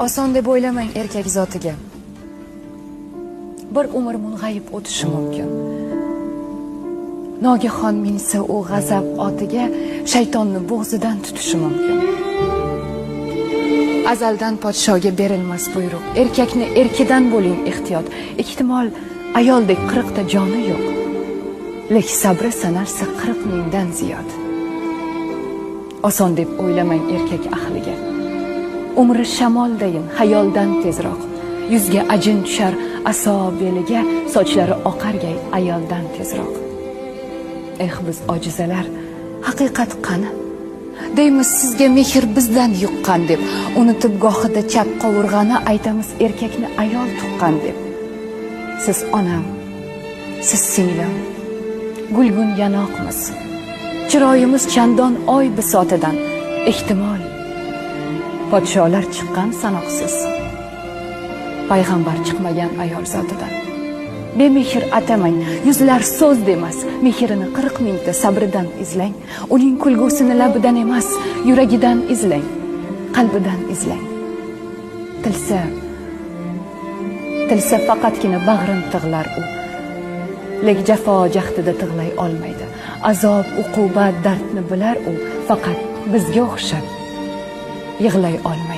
Oson deb o'ylamang erkak zotiga. Bir umr mung'ayib o'tishi mumkin. Nogahon minsa u g'azab otiga, shaytonni bo'g'zidan tutishi mumkin. Azaldan podshoga berilmas buyruq. Erkakni erkidan bo'ling ehtiyot. Ehtimol ayoldek 40 ta joni yo'q. Lek sabri sanarsa 40 mingdan ziyod. Oson deb o'ylamang erkak ahliga. Umri shamoldayin, xayoldan tezroq. Yuzga ajin tushar aso beliga, sochlari oqargay ayoldan tezroq. Biz ojizalar, haqiqat qani? Deymiz sizga mehr bizdan yuqqan deb, unutib gohida chap qovurg'ani aytamiz erkakni ayol tuqqan deb. Siz onam, siz singlim, gulgun yanoqmiz. Chiroyimiz chandon oy bisotidan, ehtimol podsholar chiqqan sanoqsiz. Payg'ambar chiqmagan ayol zotidan. Bemehr atamang, yuzlar so'z demas, mehrini 40 mingta sabridan izlang. Uning kulgusini labidan emas, yuragidan izlang, qalbidan izlang. Tilsa faqatgina bag'rin tig'lar u. Lek jafo jahdida tig'lay olmaydi. Azob, uqubat, dardni bilar u, faqat bizga o'xshab yig'lay olmaydi.